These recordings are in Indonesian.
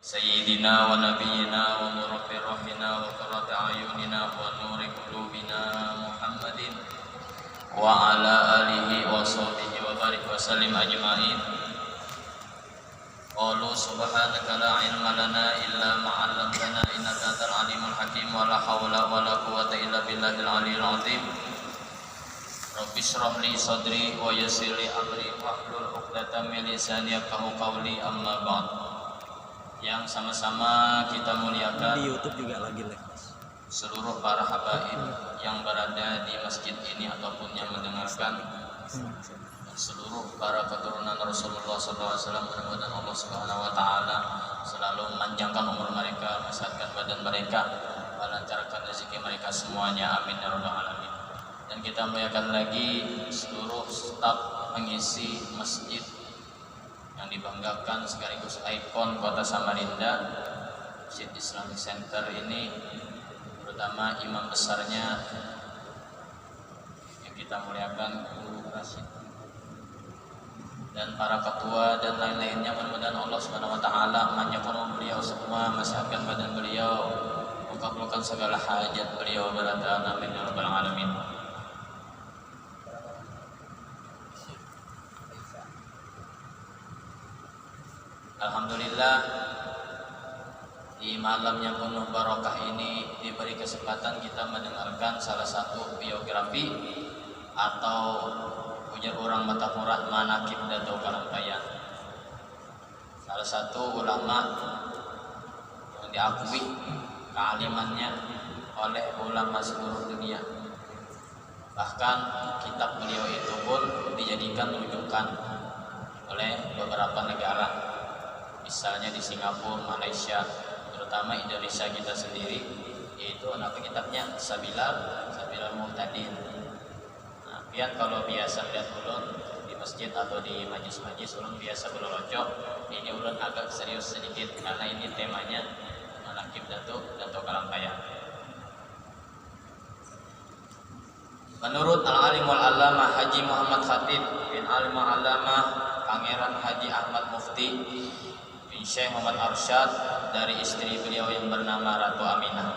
سيدنا ونبينا ومربي روحنا وقرة أعيننا ونور قلوبنا محمد وعلى آله وصحبه وبارك وسلم أجمعين. قالوا سبحانك لا علم لنا إلا ما علمتنا إنك أنت العليم الحكيم ولا حول ولا قوة إلا بالله العلي العظيم. Rabbi shrah li sadri wa yassir li amri wahlul 'uqdatam min lisani yafqahu qawli, amma ba'd. Yang sama-sama kita muliakan di YouTube juga lagi live, seluruh para habaib yang berada di masjid ini ataupun yang mendengarkan, seluruh para keturunan Rasulullah SAW, mudah-mudahan Allah Subhanahu wa taala selalu memanjangkan umur mereka, mesehatkan badan mereka, melancarkan rezeki mereka semuanya, amin ya rabbal alamin. Dan kita muliakan lagi seluruh staf pengisi masjid yang dibanggakan sekaligus ikon kota Samarinda, Masjid Islamic Center ini, terutama imam besarnya yang kita muliakan Guru Rashid dan para ketua dan lain-lainnya. Mudah-mudahan Allah Subhanahu wa taala menyokong beliau semua, mesehatkan badan beliau, mengabulkan segala hajat beliau, berada amin ya rabbal alamin. Alhamdulillah, di malam yang penuh barokah ini diberi kesempatan kita mendengarkan salah satu biografi atau ujar orang Matapura Manaqib Dato' Kalampayan, salah satu ulama yang diakui kealimannya oleh ulama seluruh dunia. Bahkan kitab beliau itu pun dijadikan rujukan oleh beberapa negara, misalnya di Singapura, Malaysia, terutama Indonesia kita sendiri, yaitu apa kitabnya Sabilal Muhtadin. Nah, pian kalau biasa lihat ulun di masjid atau di majlis-majlis, ulun biasa berlocok, ini ulun agak serius sedikit karena ini temanya Manaqib Dato' Kalampayan. Menurut Al-Alimul Allamah Haji Muhammad Khatib bin Alimul Allamah Pangeran Haji Ahmad Mufti bin Syekh Muhammad Arsyad dari istri beliau yang bernama Ratu Aminah,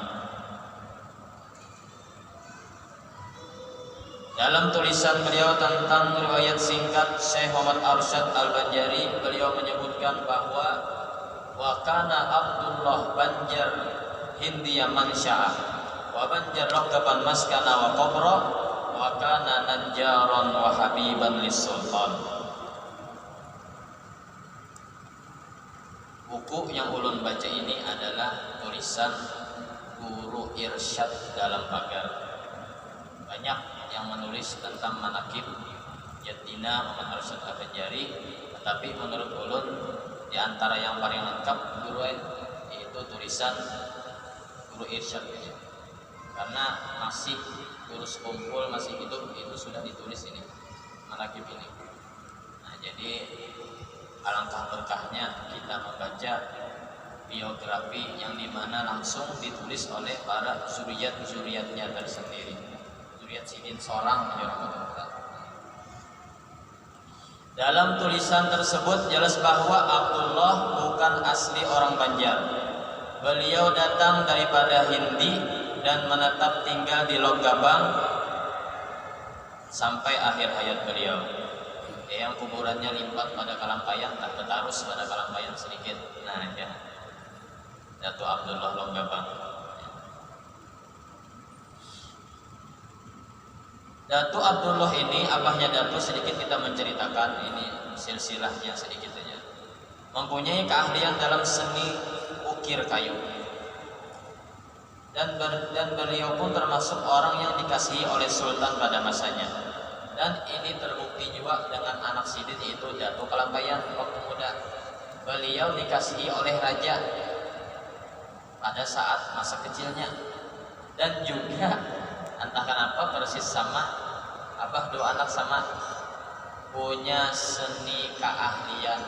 dalam tulisan beliau tentang riwayat singkat Syekh Muhammad Arsyad Al-Banjari, beliau menyebutkan bahwa wa kana Abdullah Banjar Hindiya Mansya'ah wa Banjar Raqaban Maskana wa Qabra wa kana Najjaran wa Habiban lis-Sultan. Buku yang ulun baca ini adalah tulisan Guru Irsyad dalam pagar. Banyak yang menulis tentang manaqib Jatina Muhammad Arsyad Al-Banjari, tetapi menurut ulun di antara yang paling lengkap guru yaitu tulisan Guru Irsyad ini. Karena masih guru sekumpul, masih hidup, itu sudah ditulis ini manaqib ini. Nah, jadi alangkah berkahnya kita membaca biografi yang dimana langsung ditulis oleh para zuriat-zuriatnya tersendiri, zuriat Sidin Sorang. Dalam tulisan tersebut jelas bahwa Abdullah bukan asli orang Banjar. Beliau datang daripada Hindi dan menetap tinggal di Logabang sampai akhir hayat beliau. Yang kuburannya lipat pada Kalampayan, tak tertarus pada Kalampayan sedikit. Nah, ya, Dato' Abdullah Logabang. Dato' Abdullah ini, abahnya Dato', sedikit kita menceritakan ini silsilahnya sedikit saja. Mempunyai keahlian dalam seni ukir kayu. Dan beliau pun termasuk orang yang dikasihi oleh Sultan pada masanya. Dan ini terbukti juga dengan anak Sidin, yaitu Dato' Kalampayan waktu muda. Beliau dikasihi oleh raja pada saat masa kecilnya. Dan juga entah kenapa persis sama abah dua anak sama punya seni keahlian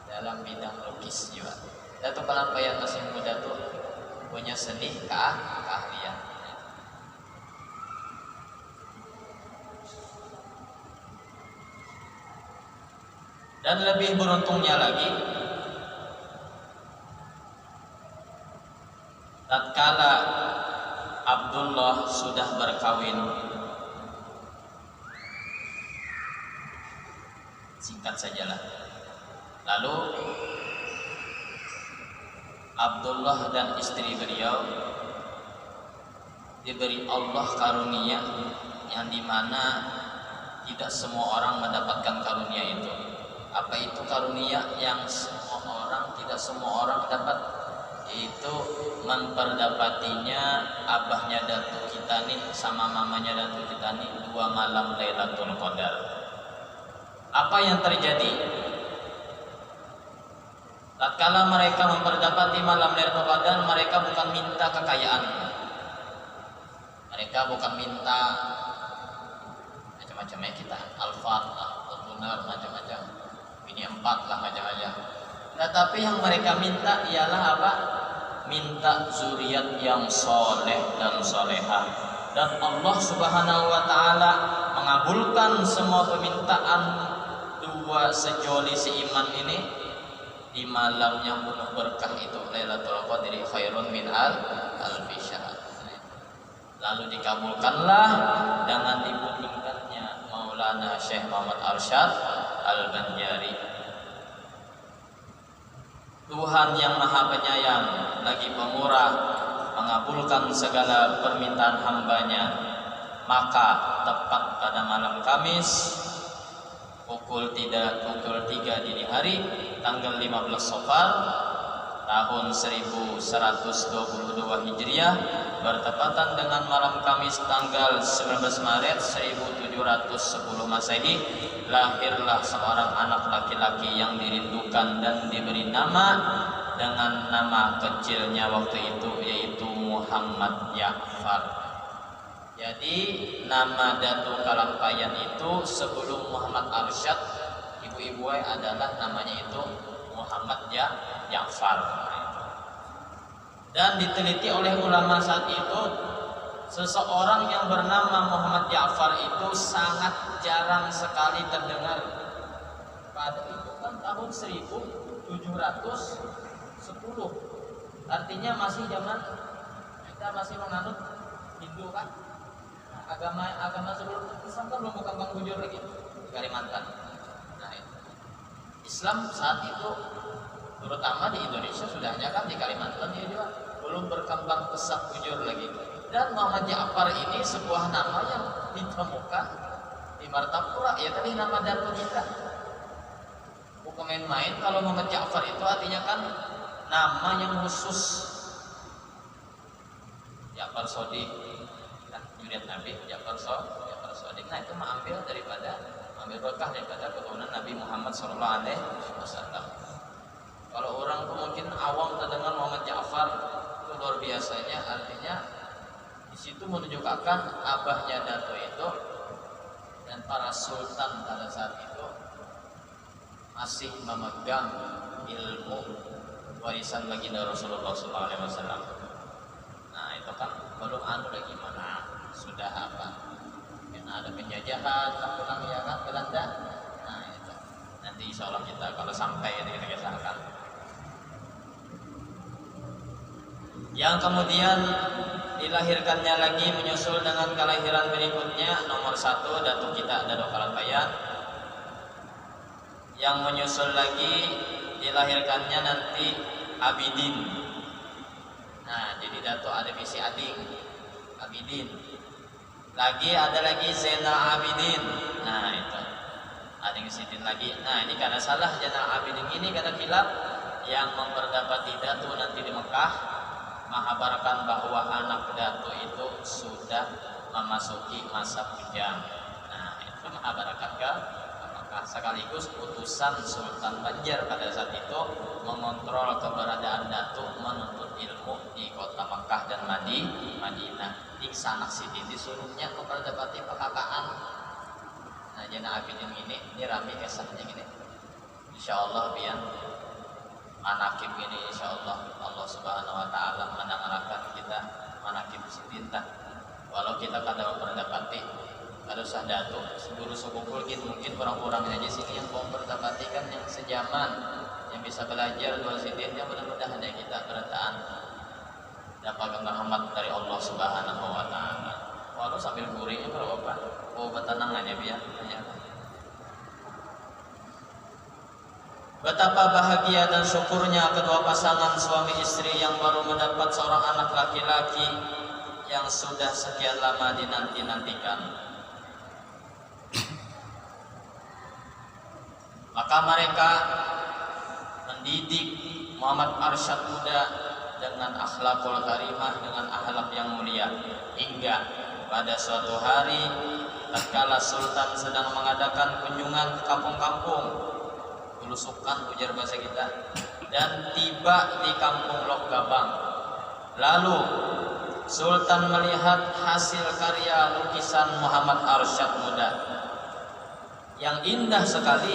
dalam bidang lukis juga. Dato' Kalampayan masih muda tuh punya seni keahlian. Dan lebih beruntungnya lagi, tatkala Abdullah sudah berkawin, singkat sajalah. Lalu Abdullah dan istri beliau diberi Allah karunia yang dimana tidak semua orang mendapatkan karunia itu. Apa itu karunia yang tidak semua orang dapat? Itu memperdapatinya abahnya datu kita nih sama mamanya datu kita nih 2 malam Lailatul Qadar. Apa yang terjadi? Tatkala mereka memperdapati malam Lailatul Qadar, mereka bukan minta kekayaan, mereka bukan minta macam-macam ya kita, Alphard lah, Fortuner macam-macam, ini 4 lah macam-macam. Tetapi yang mereka minta ialah apa? Minta zuriat yang soleh dan solehah. Dan Allah Subhanahu wa Ta'ala mengabulkan semua permintaan dua sejoli seiman ini di malam yang penuh berkah itu, Lailatul Qadri khairun min alfi syahr. Lalu dikabulkanlah dengan dipuningkannya Maulana Syekh Muhammad Arsyad Al-Banjari. Tuhan yang Maha Penyayang lagi Pemurah mengabulkan segala permintaan hambanya. Maka tepat pada malam Kamis pukul 3 dini hari tanggal 15 Safar tahun 1122 Hijriah bertepatan dengan malam Kamis tanggal 19 Maret 1710 Masehi, lahirlah seorang anak laki-laki yang dirindukan dan diberi nama dengan nama kecilnya waktu itu, yaitu Muhammad Ja'far. Jadi nama Datu Kalampayan itu sebelum Muhammad Arsyad, ibu-ibu adalah namanya itu Muhammad Ja'far. Dan diteliti oleh ulama saat itu, seseorang yang bernama Muhammad Ja'far itu sangat jarang sekali terdengar. Pada itu kan tahun 1710, artinya masih zaman kita masih menganut Hindu kan. Agama sebelum Islam kan belum berkembang bujur lagi di Kalimantan. Nah, Islam saat itu terutama di Indonesia sudahnya kan, di Kalimantan dia juga belum berkembang pesat bujur lagi. Dan Muhammad Ja'far ini sebuah nama yang ditemukan di Martapura, ya tadi nama datu kita. Bukan main-main kalau Muhammad Ja'far itu artinya kan nama yang khusus. Ja'far Shodiq, Juriat Nabi, Ja'far Shodiq. Nah itu mengambil berkah daripada keturunan Nabi Muhammad SAW. Kalau orang tuh mungkin awam terdengar Muhammad Ja'far itu luar biasanya, artinya di situ menunjukkan abahnya Dato itu dan para sultan pada saat itu masih memegang ilmu warisan baginda Rasulullah SAW. Nah itu kan belum lagi mana sudah apa? Karena ada penjajahan, pulang ya kan Belanda. Nah itu nanti insya Allah kita kalau sampai itu kita kisahkan. Yang kemudian dilahirkannya lagi menyusul dengan kelahiran berikutnya, nomor 1 Datuk kita Datuk Kalampayan. Yang menyusul lagi dilahirkannya nanti Abidin. Nah jadi Datuk ada misi Ading Abidin. Lagi ada lagi Zainal Abidin. Nah itu Ading Sidin lagi. Nah ini karena salah Zainal Abidin ini karena khilaf yang memperdapati Datuk nanti di Mekah mengabarkan bahwa anak Datuk itu sudah memasuki masa bujang. Nah itu mengabarkan ke Mekah, sekaligus utusan Sultan Banjar pada saat itu mengontrol keberadaan Datuk menuntut ilmu di kota Mekah dan Madinah. Di sana sini disuruhnya memperdapati pekakaan. Nah Zainal Abidin ini rame kisahnya gini. Insyaallah biar manakib ini insyaallah Allah Subhanahu wa Ta'ala menangarakan kita manakib sidinta. Walau kita kadang memperdapati kalau sah Datuk guru sekupul kita mungkin orang-orang aja sini yang memperdapati kan yang sejaman yang bisa belajar dua sidin yang mudah-mudahan ya kita berataan dapat rahmat dari Allah Subhanahu wa taala. Walau sambil gurih berapa? Oh, betenangannya biar. Betapa bahagia dan syukurnya kedua pasangan suami istri yang baru mendapat seorang anak laki-laki yang sudah sekian lama dinanti-nantikan. Maka mereka mendidik Muhammad Arsyad Muda dengan akhlakul karimah, dengan akhlak yang mulia, hingga pada suatu hari tatkala Sultan sedang mengadakan kunjungan ke kampung-kampung, belusukan ujar bahasa kita, dan tiba di kampung Lok Gabang. Lalu Sultan melihat hasil karya lukisan Muhammad Arsyad Muda yang indah sekali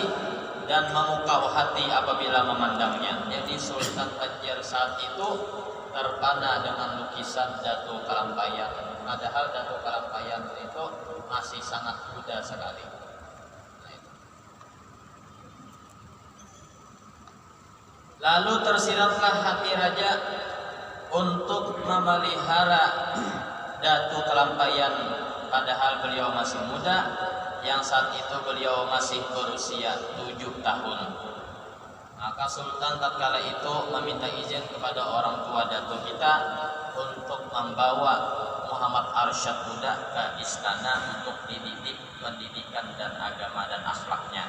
dan memukau hati apabila memandangnya. Jadi Sultan Banjar saat itu terpana dengan lukisan Datuk Kalampayan, padahal Datuk Kalampayan itu masih sangat muda sekali. Lalu tersiratlah hati raja untuk memelihara Datuk Kalampayan, padahal beliau masih muda, yang saat itu beliau masih berusia 7 tahun. Maka Sultan tatkala itu meminta izin kepada orang tua Datuk kita untuk membawa Muhammad Arsyad Muda ke istana untuk dididik pendidikan dan agama dan akhlaknya.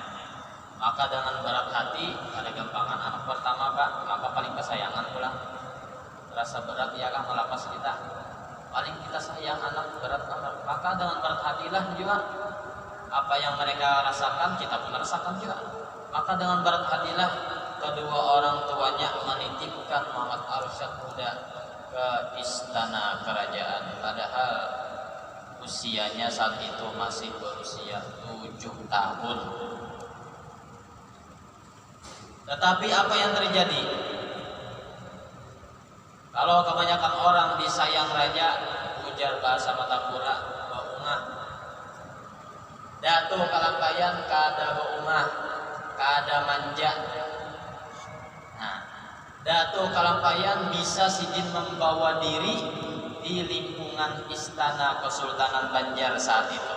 Maka dengan berat hati, ada gampangan anak pertama Pak, maka paling kesayangan pulang. Rasa berat ya kan melapas kita. Paling kita sayang anak berat anak. Maka dengan berat hatilah juga apa yang mereka rasakan kita pun rasakan juga. Maka dengan berat hatilah kedua orang tuanya menitipkan Muhammad Arsyad Muda ke istana kerajaan, padahal usianya saat itu masih berusia 7 tahun. Tetapi apa yang terjadi? Kalau kebanyakan orang disayang raja, ujar bahasa Matapura, baungah. Datuk Kalampayan kada baungah, kada manja. Nah, Datuk Kalampayan bisa sidin membawa diri di lingkungan istana Kesultanan Banjar saat itu.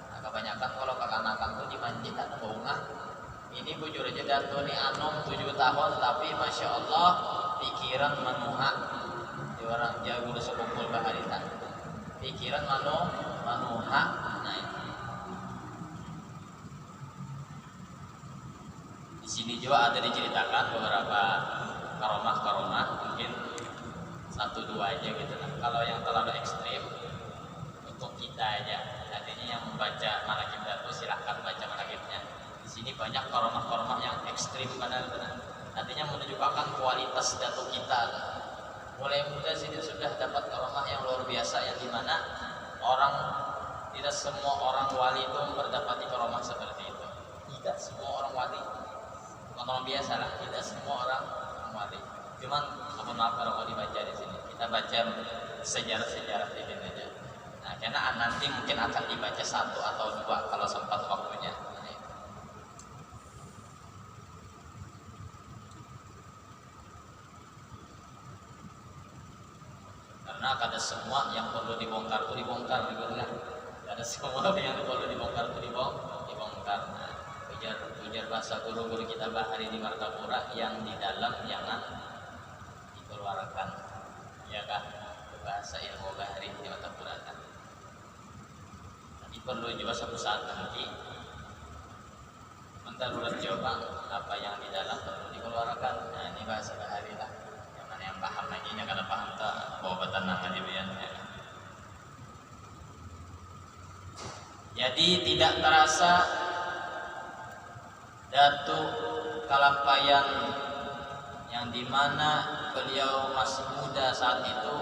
Nah, kebanyakan kalau kekanakan tuh dimanjikan baungah. Ini bujur aja Datuk ini anom 7 tahun, tapi masya Allah pikiran manuha di orang jago sekumpul baharita. Pikiran manuha. Nah, di sini juga ada diceritakan beberapa karomah, mungkin 1-2 aja gitu. Nah, kalau yang terlalu ekstrim untuk kita aja. Artinya yang membaca manaqib Datuk silahkan baca manaqibnya. Di sini banyak karomah yang ekstrim benar-benar. Artinya menunjukkan kualitas Datuk kita. Mulai muda sini sudah dapat karomah yang luar biasa, yang dimana tidak semua orang wali itu mendapati karomah seperti itu. Tidak semua orang wali, bukan orang biasa lah. Tidak semua orang wali. Cuman maaf kalau dibaca di sini. Kita baca sejarah-sejarah sedikit aja. Nah, karena nanti mungkin akan dibaca 1 atau 2 kalau sempat waktunya. Karena kada semua yang perlu dibongkar itu dibongkar gitu lah. Kada semua yang perlu dibongkar itu dibongkar. Nah, ujar bahasa guru-guru kita bahari di Martapura, yang di dalam jangan dikeluarkan. Ya kan? Bahasa ilmu bahari di Martapura kan. Jadi perlu juga suatu saat nanti mendarurat jawaban apa yang di dalam perlu dikeluarkan. Nah, ini bahasa bahari lah. Yang paham lagi, yang kada paham tak bawa tenang aja biar. Jadi tidak terasa Datuk Kalampayan yang dimana beliau masih muda saat itu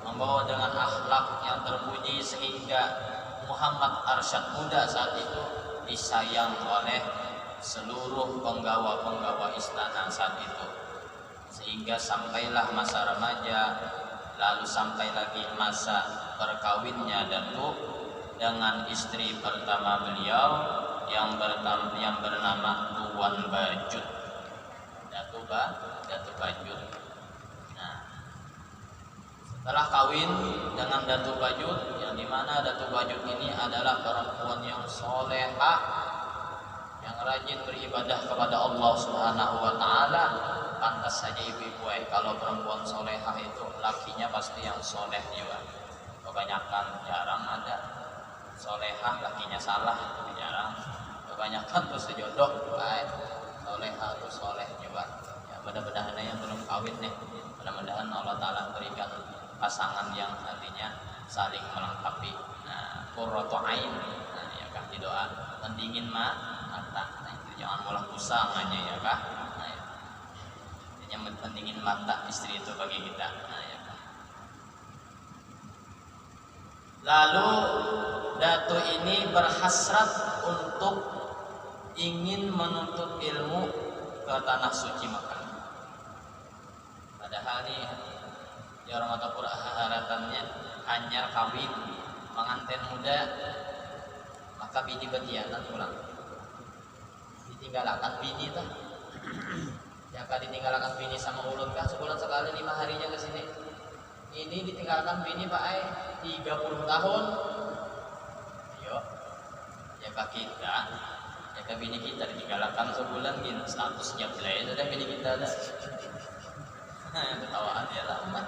membawa dengan akhlak yang terpuji sehingga Muhammad Arsyad Muda saat itu disayang oleh seluruh penggawa-penggawa istana saat itu. Sehingga sampailah masa remaja, lalu sampai lagi masa berkawinnya Datuk dengan istri pertama beliau yang bernama Tuan Bajut. Datuk Bajut. Nah, telah kawin dengan Datuk Bajut, yang dimana Datuk Bajut ini adalah perempuan yang soleha, yang rajin beribadah kepada Allah Subhanahu wa Ta'ala. Pantas saja ibu-ibu, kalau perempuan soleha itu lakinya pasti yang soleh juga. Kebanyakan jarang ada solehah lakinya salah, jarang. Kebanyakan tuh sejodoh, soleha tuh soleh juga. Ya, mudah-mudahan yang belum kawin nih, mudah-mudahan Allah Ta'ala berikan pasangan yang nantinya saling melengkapi. Nah, qurratu ain, nah, ya kah, di doa pendingin mata. Nah, itu jangan mulah pusang aja ya kah. Nah, ya. Yang pendingin mata istri itu bagi kita. Nah, ya kah. Lalu Datu ini berhasrat untuk ingin menuntut ilmu ke tanah suci Mekah. Padahal nih ya orang atau haratannya hanyar kawin pengantin muda, maka bini betianan pulang ditinggalkan bini tuh. Jika ditinggalkan bini sama ulun kah sebulan sekali 5 harinya ke sini, ini ditinggalkan bini Pak 30 tahun. Yo ya kak kita, ya kak bini kita ditinggalkan sebulan gini, status jablay itu dah bini kita dah. Ketawaan ya lah umat.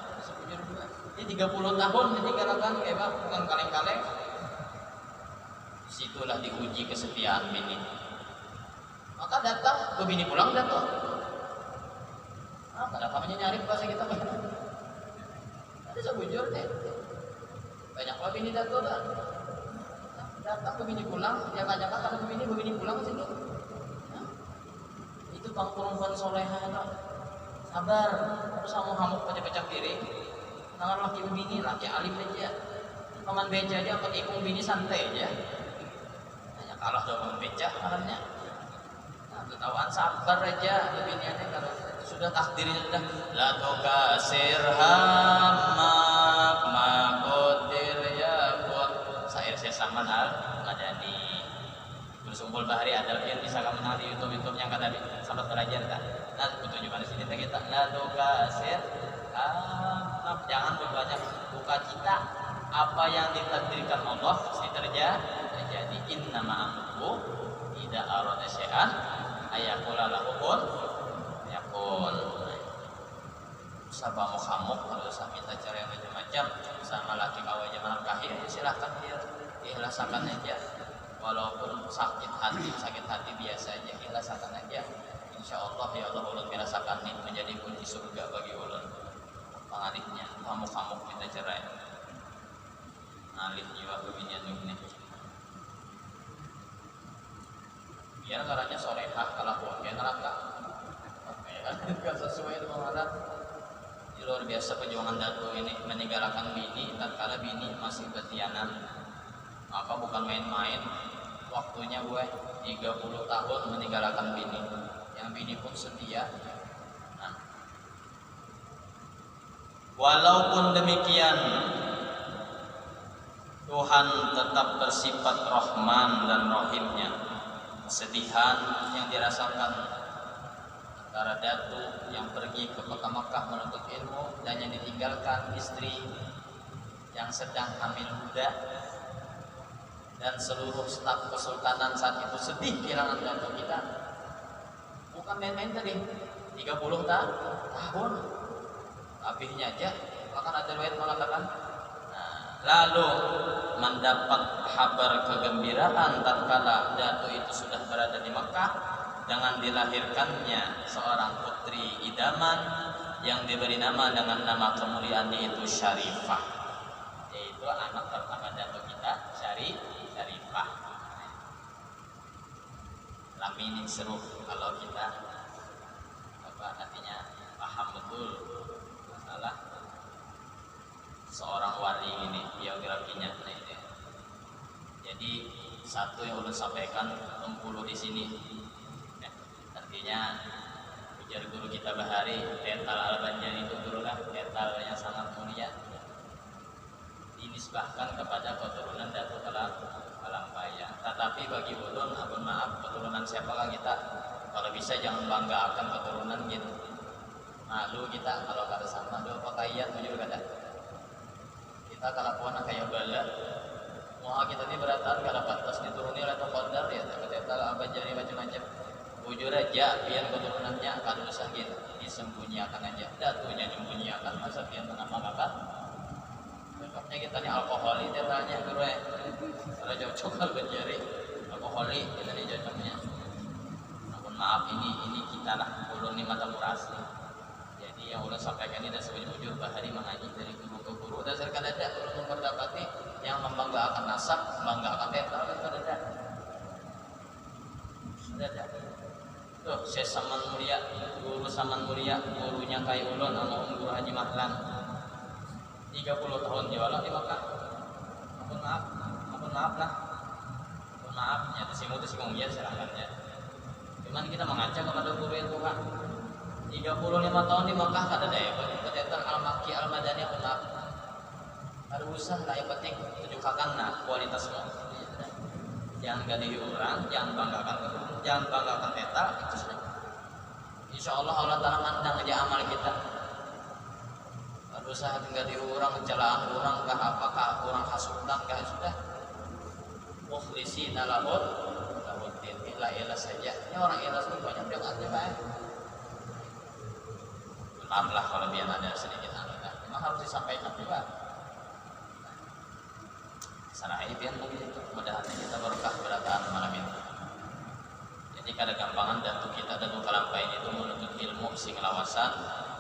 Ini 30 tahun ditinggalkan kayak bang, bukan kaleng-kaleng. Situlah diuji kesetiaan bini. Maka datang ke bini pulang datang. Ada kamunya nyari bahasa kita bang. Ada sebujur deh. Banyak lah bini datang dah. Datang ke bini pulang, jaga-jaga kalau ke bini pulang ke sini. Itu bang perempuan soleha tak. Sabar, terus kamu hamuk pecah-pecah piring. Tangan laki bini, laki alim aja. Paman beca aja, angkat ikung bini santai aja. Hanya kalah dengan beca malamnya. Nah, ketawaan sabar aja bini aja kalau sudah takdirnya sudah. La tukasir hammak makodir yakut. Saya sama al-Madani. Bersumpul bahari ada yang bisa kamu menang di YouTube yang kata sahabat belajar tak. Nah, tunjukkan di sini kita lalu kasir, jangan berbanyak buka cita. Apa yang ditakdirkan Allah pasti terjadi. Inna ma'amruhu idza arada syai'an ayaqula lahu kun yakun. Sabah mukhamuk kalau usah minta cara yang macam-macam sama laki kawin zaman kahir, silakan dia ikhlaskan aja. Walaupun sakit hati biasa aja, ikhlaskan aja. Insya Allah ya Allah ulun merasakan nih menjadi kunci surga bagi ulun. Pengalihnya kamu kita cerai. Alih jiwa kebinian ini. Biar caranya solehah kalau buahnya neraka. Kan sesuai dengan Allah. Luar biasa perjuangan Datu ini meninggalkan bini tatkala bini masih betianan. Maka bukan main-main. Waktunya gue 30 tahun meninggalkan bini. Yang bini pun setia. Nah. Walaupun demikian, Tuhan tetap bersifat Rahman dan Rahimnya. Kesedihan yang dirasakan antara Datu yang pergi ke Mekah menuntut ilmu dan yang ditinggalkan istri yang sedang hamil muda, dan seluruh staf kesultanan saat itu sedih kehilangan Datu kita. Bukan main-main tadi 30 tahun habisnya aja. Bahkan ada riwayat mengatakan lalu mendapat kabar kegembiraan tatkala Datu itu sudah berada di Mekah dengan dilahirkannya seorang putri idaman yang diberi nama dengan nama kemuliaannya itu Syarifah, yaitu anak pertama Datu kita Syarifah. Lamin seru kalau kita artinya paham betul masalah seorang wali ini biografinya. Nah, ini. Jadi satu yang ulun sampaikan 60 di sini. Ya, artinya ujar guru kita Bahari, Tetal Al-Banjari itu gurulah Tetal yang sangat mulia. Dinisbahkan kepada keturunan Datu Kalampaya. Tetapi bagi ulun, abun maaf, keturunan siapakah kita? Kalau bisa jangan bangga akan keturunan gitu. Malu kita kalau kata sama do pakaian jujur kata. Kita kalakuan kayak bala. Mau kita ini beratan kalau pantas dituruni oleh Qadar ya, kita abajari macam-macam. Bujur aja biar keturunannya akan sakit disembunyikan aja. Datunya disembunyikan masa dia mengamalkan. Contohnya kita ini alkoholi tetanya guru ya. Kalau cocok kalau berjari alkoholi kita ini cocoknya. Namun maaf ini kita lah ulun ni mata murasi. Jadi yang ulun sampaikan ini dan sebenarnya bujur bahari mengaji dari guru ke guru. Dasarkan ada ulun memperdapati yang membanggakan nasab, membanggakan tetal kan ada. Ada. Tuh, saya Saman Mulia, guru Saman Mulia, gurunya Kai Ulun sama Guru Haji Mahlan. 30 tahun jualan di Makkah. Ampun maaf lah. Ampun maaf, nyata si mutu si konggian silahkannya. Cuman kita mengajak kepada guru yang tua. 35 tahun di Makkah kada daya ketetan Al-Makki Al-Madani ampun maaf. Ada usaha lah yang penting tunjukkan nah kualitasmu. Jangan gadihi orang, jangan banggakan tetal, itu sudah. Insya Allah Allah Ta'ala mandang aja amal kita. Berusaha gadihi orang, celaan orang, apakah orang hasutan, sudah. Mukhlisina lahuddin, ilah saja. Ini orang ilah pun banyak yang ada baik. Maaf lah kalau biar ada sedikit anugerah. Memang harus disampaikan juga. Sana biar mungkin itu mudah-mudahan kita berkah berataan malam ini. Jadi kada gampangan datu kita datu Kalampain itu menuntut ilmu sing lawasan.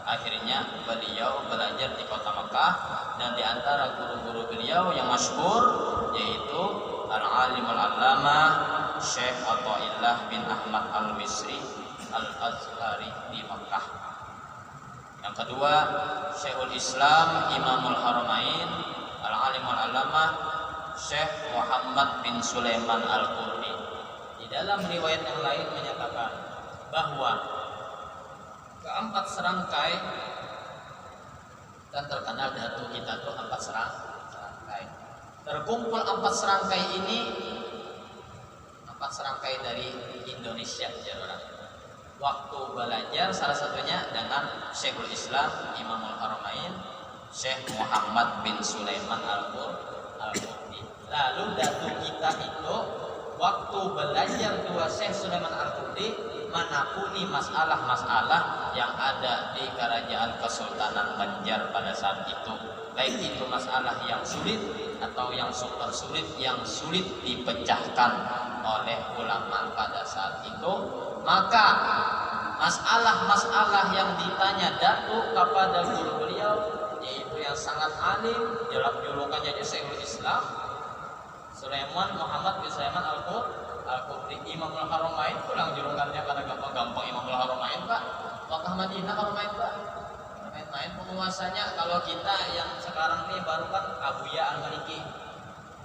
Akhirnya beliau belajar di kota Makkah dan di antara guru-guru beliau yang masyhur yaitu Al-Alim Al-Allamah Syekh Athaillah bin Ahmad Al-Misri Al-Azhari di Makkah. Yang kedua Syekhul Islam Imamul Haramain Al-Alim Al-Allamah Syekh Muhammad bin Sulaiman Al-Qurni. Di dalam riwayat yang lain menyatakan bahwa keempat serangkai dan terkenal datu kita tuh 4 serangkai. Terkumpul 4 serangkai ini 4 serangkai dari Indonesia ya orang. Waktu belajar salah satunya dengan Syekhul Islam Imamul Haramain Syekh Muhammad bin Sulaiman Al-Qurni. Lalu datu kita itu waktu belajar dua Syekh Sulaiman Al-Qurni menakuni masalah-masalah yang ada di Kerajaan Kesultanan Banjar pada saat itu, baik itu masalah yang sulit atau yang super sulit, yang sulit dipecahkan oleh ulama pada saat itu. Maka masalah-masalah yang ditanya datu kepada guru beliau yaitu yang sangat alim, julukannya Syekhul Islam Sulaiman Muhammad bin Sulaiman Al-Qurni Imamul Haramain, pulang julukannya karena gampang-gampang Imamul Haramain Pak. Wakah Madinah Haramain Pak. Main-main penguasanya kalau kita yang sekarang ini baru kan Abuya Al-Maliki.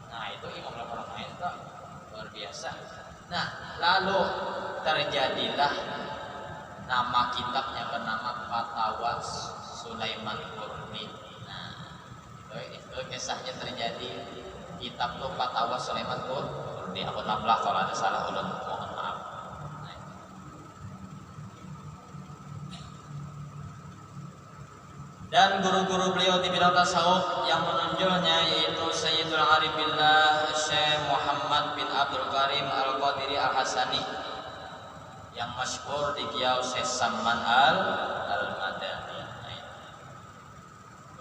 Nah itu Imamul Haramain Pak, luar biasa. Nah lalu terjadilah nama kitabnya bernama Fatawa Sulaiman Qurni. Nah itu kisahnya terjadi. Kitab tuh Fatawa Sulaiman Qurni. Aku nablah kalau ada salah ulun mohon maaf. Dan guru-guru beliau di bidang tasawuf yang menonjolnya yaitu Sayyidul Arifillah Syekh Muhammad bin Abdul Karim Al-Qadiri Al-Hasani yang masyhur di Kiau Syekh Saman Al-Madani.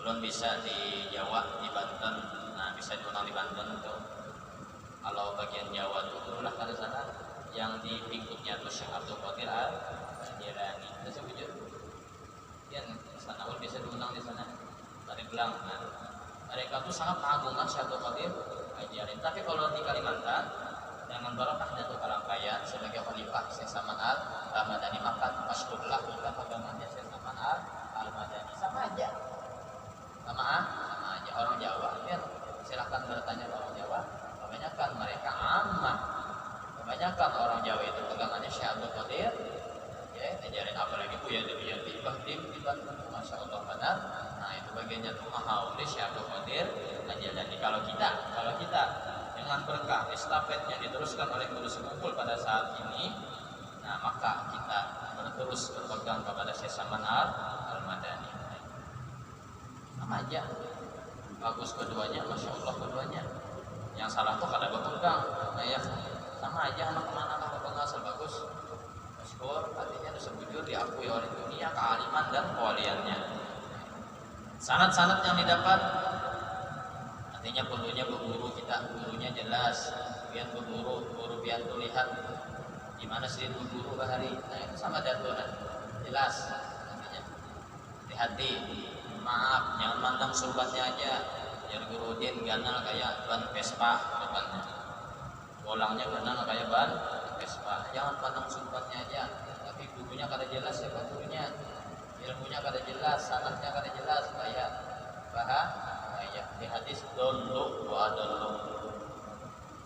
Ulun bisa di Jawa, di Banten. Bisa diundang di Banten tuh. Kalau bagian Jawa tuh berulah ke sana yang di pikutnya tuh Syekh Abdul Qadir Al-Jilani. Itu sebujur. Yang sana pun bisa diundang di sana. Dari Belang. Nah, mereka tuh sangat mengagungan Syekh Abdul Qadir Al-Jilani. Tapi kalau di Kalimantan dengan barokah Datuk Kalampayan sebagai khalifah Syekh Saman Al-Madani, maka masyhurlah kita pegangannya Syekh Saman Al-Madani. Sama aja. Sama aja orang Jawa kan. Silahkan bertanya orang Jawa. Kebanyakan mereka aman. Kebanyakan orang Jawa itu pegangannya Syekh Abdul Qadir. Ya, ajarin apalagi Buya Dewiyati Bahdim di Banten, Masya Allah benar. Nah itu bagiannya tuh mahauli Syekh Abdul Qadir. Jadi kalau kita dengan berkah estafetnya diteruskan oleh guru sekumpul pada saat ini, nah maka kita terus berpegang kepada Syekh Saman Al-Madani. Sama aja. bagus keduanya, masya Allah keduanya. Yang salah tuh kada berpegang, nah ya sama aja anak kemana kalau pegang asal bagus, masyhur, artinya itu sebujur diakui oleh dunia kealiman dan kewaliannya. Sanad-sanad yang didapat, artinya perlunya berguru kita, gurunya jelas, biar berguru, guru biar tuh lihat gimana sih berguru bahari, nah itu sama daturan, jelas, artinya hati-hati, maaf, jangan mandang surbatnya aja. Biar guru din ganal kayak ban Vespa depannya, bolangnya ganal kayak ban Vespa. Jangan pandang surbatnya aja, tapi gurunya kada jelas siapa gurunya, ilmunya kada jelas, sanadnya kada jelas, kayak bahaya. Di hadis dulu wa adallu,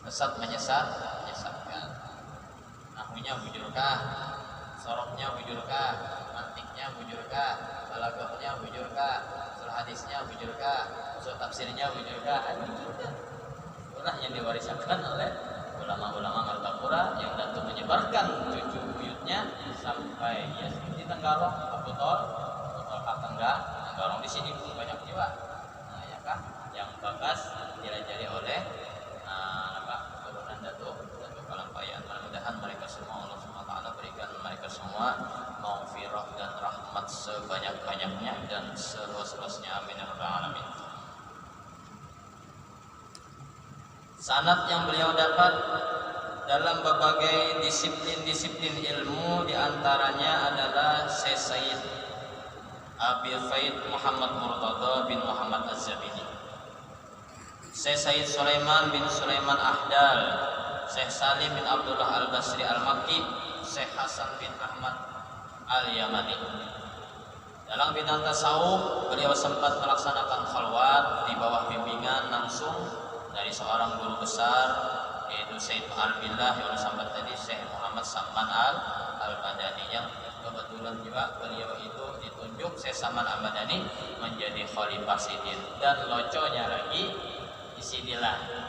sesat menyesatkan. Nahunya bujurkah, soroknya bujurkah, mantiknya bujurkah, balaghahnya bujurkah, usul hadisnya bujurkah, usul tafsirnya bujurkah. Itulah yang diwariskan oleh ulama-ulama Martapura yang tentu menyebarkan cucu buyutnya sampai ya di Tenggarong, Botol Tenggarong di sini pun banyak juga. Nah, ya kan, yang bakas diajari oleh keturunan Datuk Kalampayan. Mudah-mudahan mereka semua Allah SWT berikan mereka semua maghfirah dan rahmat sebanyak-banyaknya dan seluas-luasnya. Amin ya rabbal alamin. Sanad yang beliau dapat dalam berbagai disiplin ilmu, diantaranya adalah Sayyid Abi Faid Muhammad Murtada bin Muhammad Az-Zabidi, Sayyid Sulaiman bin Sulaiman Ahdal, Syekh Salim bin Abdullah Al-Basri Al-Makki, Syekh Hasan bin Ahmad Al-Yamani. Dalam bidang tasawuf, beliau sempat melaksanakan khalwat di bawah bimbingan langsung dari seorang guru besar, yaitu Syekh Al-Billah yang sambat tadi, Syekh Muhammad Saman Al-Badani, yang kebetulan juga beliau itu ditunjuk Syekh Saman Al-Badani menjadi khalifah sidin. Dan loconya lagi disinilah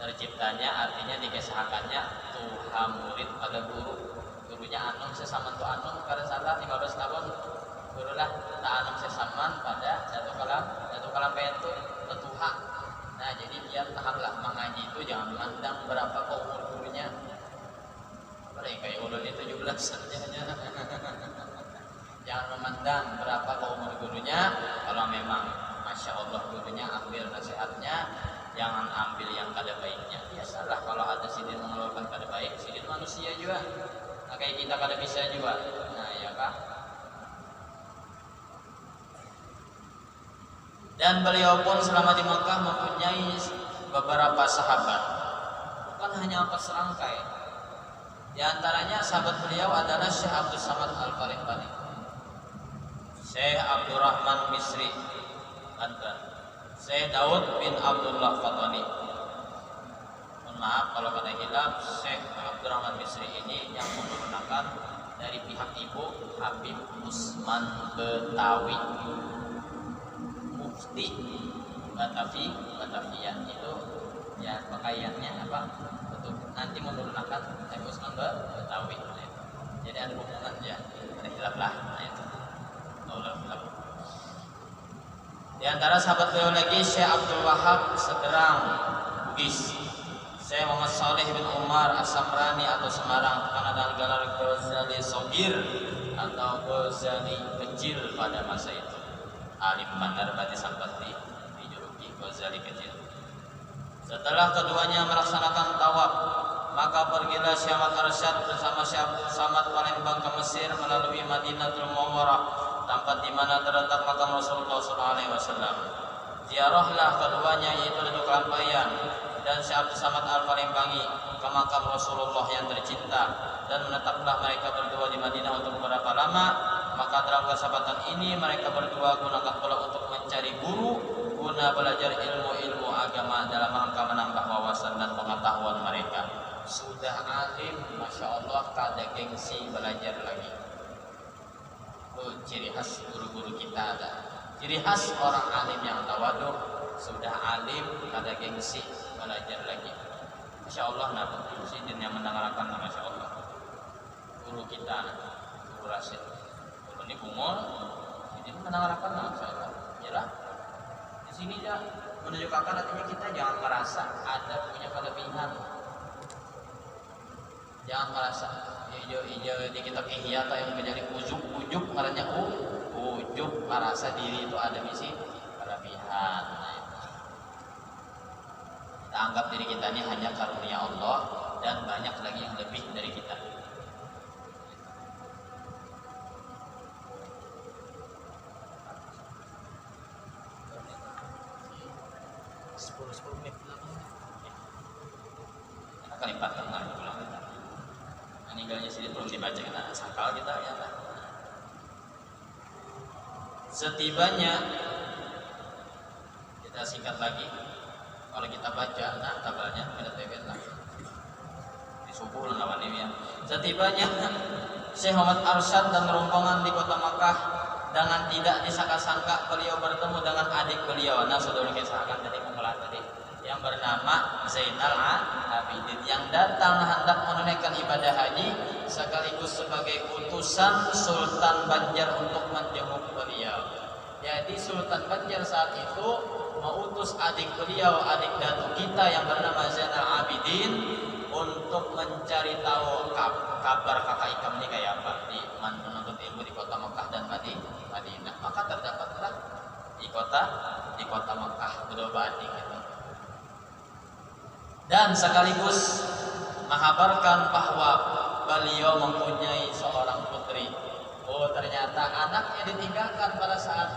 terciptanya, artinya dikisahkannya tuha murid pada gurunya Anum sesaman tu Anum kada salah 15 tahun gurulah tak Anum sesaman pada satu kalam pentu tetuha. Nah jadi biar tahanlah mengaji itu jangan memandang berapa umur gurunya, apalagi kayak ulun itu 17 saja. Jangan memandang berapa umur gurunya, kalau memang masya Allah gurunya ambil nasihatnya, jangan ambil yang kada baiknya. Biasalah kalau ada sidin mengeluarkan kada baik, sidin manusia juga, nah, kayak kita kada bisa juga. Nah ya kah. Dan beliau pun selama di Makkah mempunyai beberapa sahabat, bukan hanya serangkai. Di antaranya sahabat beliau adalah Syekh Abdul Samad Al-Farihbani, Syekh Abdurrahman Misri Adban, Syekh Daud bin Abdullah Fatani. Mohon maaf kalau kada hilaf, Syekh Abdurrahman Misri ini yang menggunakan dari pihak ibu Habib Usman Betawi, mufti Batavia itu ya pakaiannya apa untuk nanti menggunakan Habib Usman Betawi. Jadi ada hubungan ya, ada hilaf lah. Nah itu di antara sahabat beliau lagi Syekh Abdul Wahab Seberang Bugis, Syekh Muhammad Saleh bin Umar As-Samrani atau Semarang, karena dengan gelar Ghazali Sogir atau Ghazali kecil pada masa itu. Alim bandar berarti sampai dijuluki Ghazali kecil. Setelah keduanya melaksanakan tawaf, maka pergilah Syekh Ahmad Arsyad bersama Syekh Abdul Samad Palembang ke Mesir melalui Madinatul Munawwarah, tempat di mana terletak makam Rasulullah SAW. Ziarahlah keduanya, yaitu Datuk Kalampayan dan Syekh Abdul Samad Al-Palembangi, ke makam Rasulullah yang tercinta, dan menetaplah mereka berdua di Madinah untuk beberapa lama. Maka dalam kesempatan ini mereka berdua gunakan pula untuk mencari guru guna belajar ilmu-ilmu agama dalam rangka menambah wawasan dan pengetahuan mereka. Sudah alim, masya Allah, kada gengsi belajar lagi. Ciri khas guru-guru kita ada. Ciri khas orang alim yang tawadhu, sudah alim kada gengsi belajar lagi. Masya Allah, nah sidin yang mendengarkan, masya Allah. Guru kita, Guru Rasid, guru ini bungol, sidin mendengarkan, masya Allah. Yalah, Di sini ya menunjukkan artinya kita jangan merasa ada punya kelebihan. Jangan merasa ijo di kitab Ihya yang menjadi ujub ngarannya ujub merasa diri itu ada misi kelebihan. Kita anggap diri kita ini hanya karunia Allah dan banyak lagi yang lebih dari kita. Kalipat tengah pulang kita. Meninggalnya sini belum dibaca karena sangkal kita ya. Setibanya kita singkat lagi. Kalau kita baca, nah tabalnya kita tebel lah. Di subuh lawan ini ya. Setibanya Syekh Muhammad Arsyad dan rombongan di kota Makkah dengan tidak disangka-sangka beliau bertemu dengan adik beliau. Nah, saudara kisahkan tadi pengelola tadi yang bernama Zainal Abidin yang datang hendak menunaikan ibadah haji sekaligus sebagai utusan Sultan Banjar untuk menjenguk beliau. Jadi Sultan Banjar saat itu mengutus adik beliau, adik datu kita yang bernama Zainal Abidin untuk mencari tahu kabar kakak Ikam ini kayak apa di menuntut ilmu di kota Mekah dan Madinah. Maka terdapatlah di kota Mekah kedua adik itu. Dan sekaligus menghabarkan bahwa beliau mempunyai seorang putri. Oh, ternyata anaknya ditinggalkan pada saat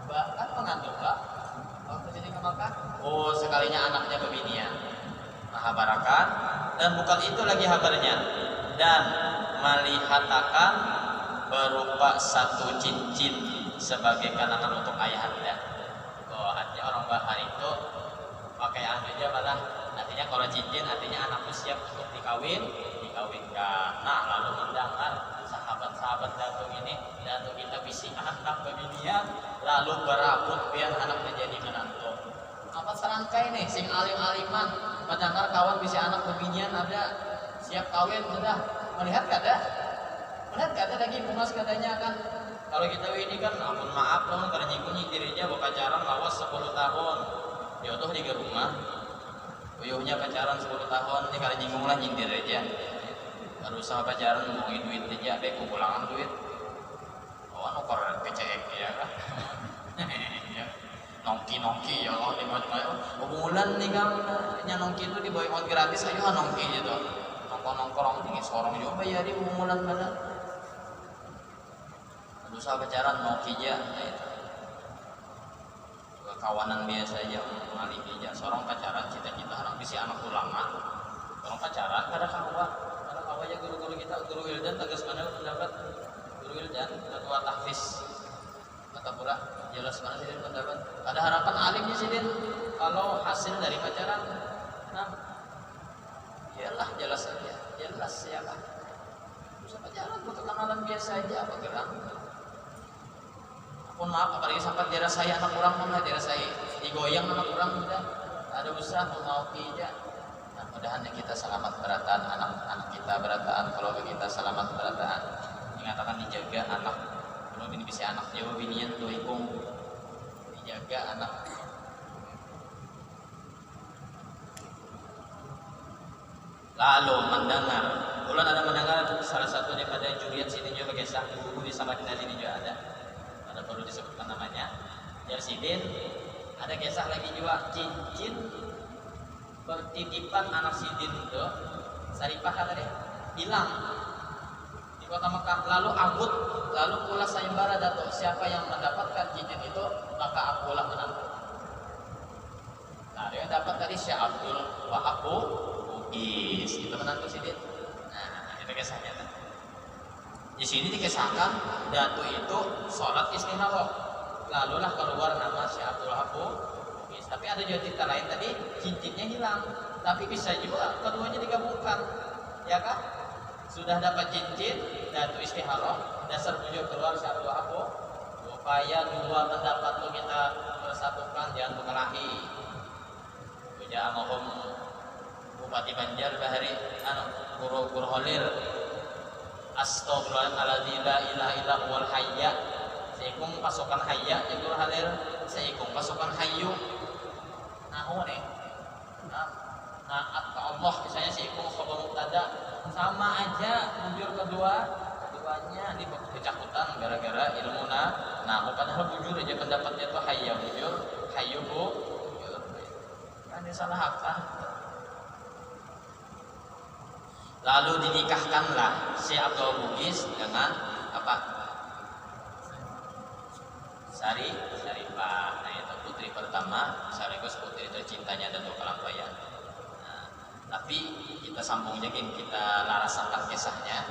bahkan mengandung waktu jadi ke Makkah. Oh, sekalinya anaknya bebinian. Menghabarkan dan bukan itu lagi kabarnya. Dan melihatakan berupa satu cincin sebagai kenangan untuk ayahanda. Oh, artinya orang Bahar itu pakai aja malah artinya kalau cincin artinya anakku siap untuk dikawinkan. Nah, lalu mendengar sahabat-sahabat datuk ini, datuk kita bisi anak bebinian, lalu berabut biar anaknya jadi menantu. Apa serangkai nih sing alim-aliman mendengar kawan bisi anak bebinian ada siap kawin sudah melihat kada lagi bungas katanya kan. Kalau kita ini kan ampun maaf dong karena nyindir aja pacaran lawas 10 tahun jodoh di rumah uyuhnya pacaran 10 tahun ini kali nyinggung lah nyindir aja baru usaha pacaran ngomongin duit aja ada pulangan duit nukar kecek ya kan nongki ya Allah bulan nih kan nongki itu dibawa gratis aja nongki gitu nongkrong tinggi sorong juga ya di bulan mana usaha pacaran nongki aja kawanan biasa aja mengalih aja seorang pacaran cita-cita anak bisa anak ulama orang pacaran kada kawa aja guru-guru kita guru Wildan tegas mana pendapat guru Wildan ketua tahfiz kata pula jelas mana sih pendapat ada harapan alimnya sih kalau hasil dari pacaran nah iyalah jelas aja jelas ya kan usaha pacaran perkenalan biasa aja apa gerak. Mohon maaf apalagi sampai daerah saya anak kurang mana daerah saya digoyang anak kurang udah ada usaha mau aja. Nah, mudahan kita selamat berataan anak-anak kita berataan keluarga kita selamat berataan. Mengatakan dijaga anak belum ini bisa anak jauh binian tuh ikung dijaga anak. Lalu mendengar, ulun ada mendengar salah satu daripada Juliet sini juga kisah buku di sama kita sini juga ada perlu disebutkan namanya Jarsidin ada kisah lagi juga cincin bertitipan anak sidin itu Saripah kata deh hilang di kota Mekah lalu abut lalu pula sayembara datuk siapa yang mendapatkan cincin itu maka akulah menantu. Nah yang dapat tadi Syekh Abdul Wahab Bugis itu menantu sidin. Nah itu kisahnya kan. Di sini dikisahkan datu itu sholat istikharah, lalulah keluar nama Syekh Abdul Wahab. Tapi ada juga cerita lain tadi cincinnya hilang, tapi bisa juga keduanya digabungkan, ya kan? Sudah dapat cincin datu istikharah, dasar tujuh keluar Syekh Abdul Wahab. Upaya dua pendapat itu kita bersatukan jangan mengelahi. Puja almarhum Bupati Banjar Bahari, Guru Holir. Astagfirullahaladzim la ilaha illa huwal hayya. Sing seikung pasukan hayya itu hadir seikung pasukan hayyu. Nahu nih. Naat ke Allah misalnya seikung khabar mubtada sama aja bujur keduanya dipecakutan gara-gara ilmu nahu padahal bujur aja pendapatnya tuh hayya bujur hayyu bujur. Kan salah akal. Lalu dinikahkanlah si Abdul Bugis dengan apa? Saripah. Nah itu putri pertama sekaligus putri tercintanya Datuk Kalampayan. Nah, tapi kita sambung aja kita larasakan kisahnya.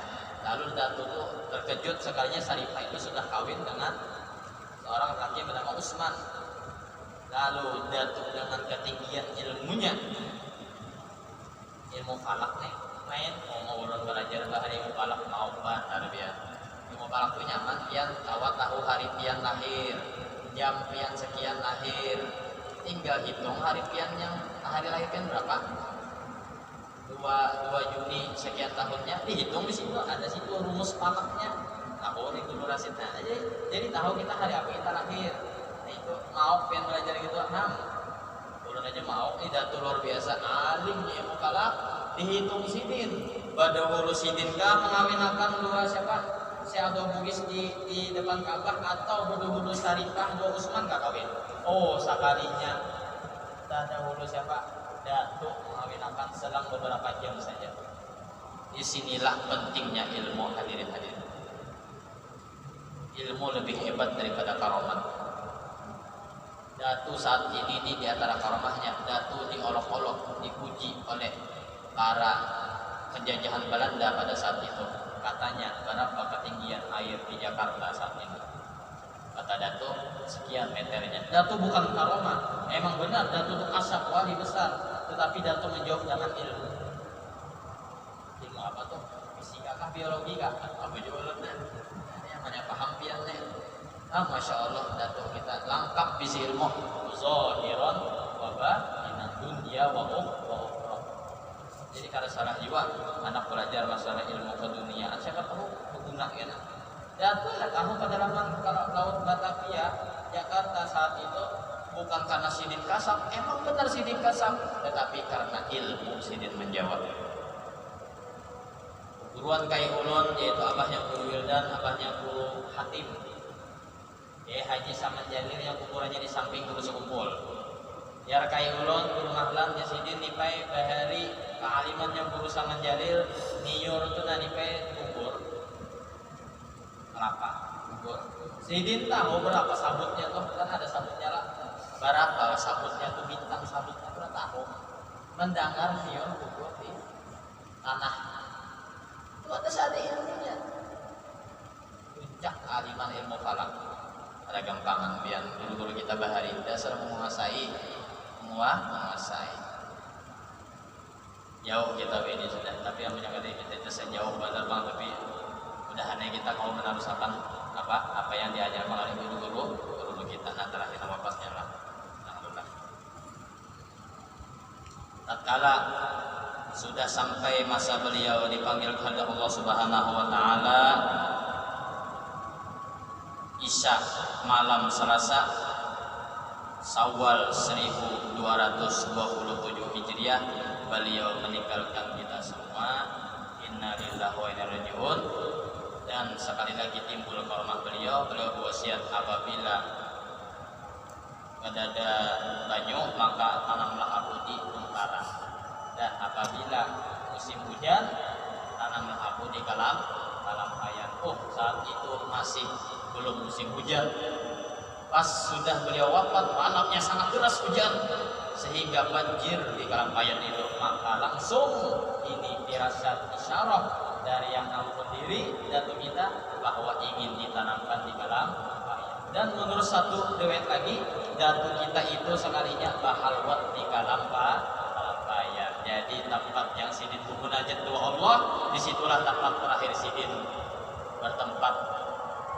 Lalu Datuk tuh terkejut sekalinya Saripah itu sudah kawin dengan seorang laki bernama Usman. Lalu Datuk dengan ketinggian ilmunya, ilmu falak nih, main mau belajar bahari ilmu falak mau banget biar ilmu falak itu nyaman pian tahu hari pian lahir, jam pian sekian lahir, tinggal hitung hari pian yang hari lahir pian berapa 2 Juni sekian tahunnya dihitung di situ ada situ rumus falaknya. Tahu nih guru rasidnya aja jadi tahu kita hari apa kita lahir. Nah itu mau pian belajar gitu turun aja mau ini Datuk luar biasa alim ilmu falak. Dihitung sidin badawulu sidin kah mengawinkan dua siapa si Abdul Bugis di depan Ka'bah atau badawulu Saripah dua Usman gak kawin. Oh sekalinya dahulu siapa Datuk mengawinkan selang beberapa jam saja. Disinilah pentingnya ilmu hadirin. Ilmu lebih hebat daripada karomat. Datu saat ini di antara karomahnya Datu diolok-olok dipuji oleh para penjajahan Belanda pada saat itu. Katanya berapa ketinggian air di Jakarta saat itu? Kata Datu sekian meternya. Datu bukan karomah, emang benar Datu itu asap wali besar, tetapi Datu menjawab dengan ilmu. Ilmu apa tuh? Fisika kah, biologi kah? Apa juga yang mana paham pian nih? Masya Allah Datu kita lengkap bisi ilmu. Zahiran wa batinan dunya wa ukhra. Jadi kalau salah jiwa anak belajar masalah ilmu keduniaan siapa tahu menggunakan. Datu ya kamu pedalaman kalau laut Batavia Jakarta saat itu bukan karena sidin kasab, emang benar sidin kasab, tetapi karena ilmu sidin menjawab. Guruan kai ulun yaitu abahnya Guru Wildan, abahnya Guru Hatim. Haji Saman Jalil yang kuburannya di samping Guru Sekumpul. Biar kai ulun Guru Mahlan Jasidin nipai bahari kealiman yang Guru Saman Jalil niur tu nipai kubur. Berapa? Kubur. Sidin tahu berapa sabutnya tuh kan ada sabutnya lah. Berapa sabutnya tuh bintang sabutnya berapa tahu. Mendengar niur kubur di tanah. Itu ada satu ilmunya. Puncak kealiman ilmu falak. Ada gampangan biar guru-guru kita bahari dasar menguasai jauh kita ini sudah tapi yang punya kita itu sejauh banget bang tapi udah aneh kita mau meneruskan apa yang diajarkan oleh guru kita nah terakhir wafatnya lah alhamdulillah. Tatkala sudah sampai masa beliau dipanggil kepada Allah Subhanahu wa taala Isya malam Selasa Syawal 1227 Hijriah beliau meninggalkan kita semua. Innalillahi wa inna ilaihi raji'un. Dan sekali lagi timbul karomah beliau berwasiat apabila ada banyu maka tanamlah abu di utara dan apabila musim hujan tanamlah abu di Kalampayan. Saat itu masih belum musim hujan. Pas sudah beliau wafat malamnya sangat deras hujan sehingga banjir di Kalampayan itu, maka langsung ini firasat isyarah dari yang tahu sendiri Datuk kita bahwa ingin ditanamkan di Kalampayan. Dan menurut satu riwayat lagi Datuk kita itu sekalinya bahalwat di Kalampayan. Jadi tempat yang sidin bermunajat doa Allah, disitulah tempat terakhir sidin bertempat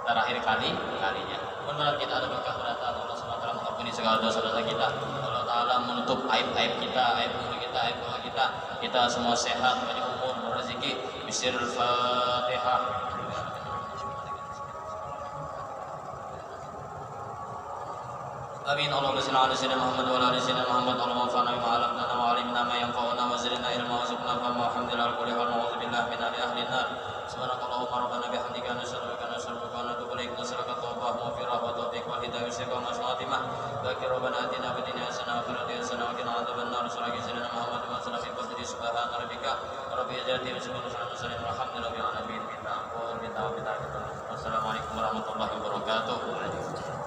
terakhir kalinya. Menurut kita ada berkah berdatang Allah SWT mengampuni segala dosa-dosa kita. Allah Ta'ala menutup aib-aib kita, aib guru kita, aib keluarga kita. Kita semua sehat, banyak umur, rezeki. Bismillahirrahmanirrahim. آمين. اللهم صل على سيدنا محمد وعلى آل سيدنا محمد. اللهم انفعنا بما علمتنا وعلمنا ما ينفعنا وزدنا علما وارزقنا فهما والحمد لله على كل حال. نعوذ بالله من أهل النار. سبحانك اللهم ربنا بحمدك نشهدك ونتوب إليك نسألك التوبة والمغفرة والتوفيق والهداية والشفاء والحسن الخاتمة. ذكر ربنا آتنا في الدنيا حسنة وفي الآخرة حسنة وقنا عذاب النار. صلى الله على سيدنا محمد وسلم في قدره. سبحان ربك رب العزة عما يصفون والحمد لله رب العالمين. Wassalamualaikum warahmatullahi wabarakatuh.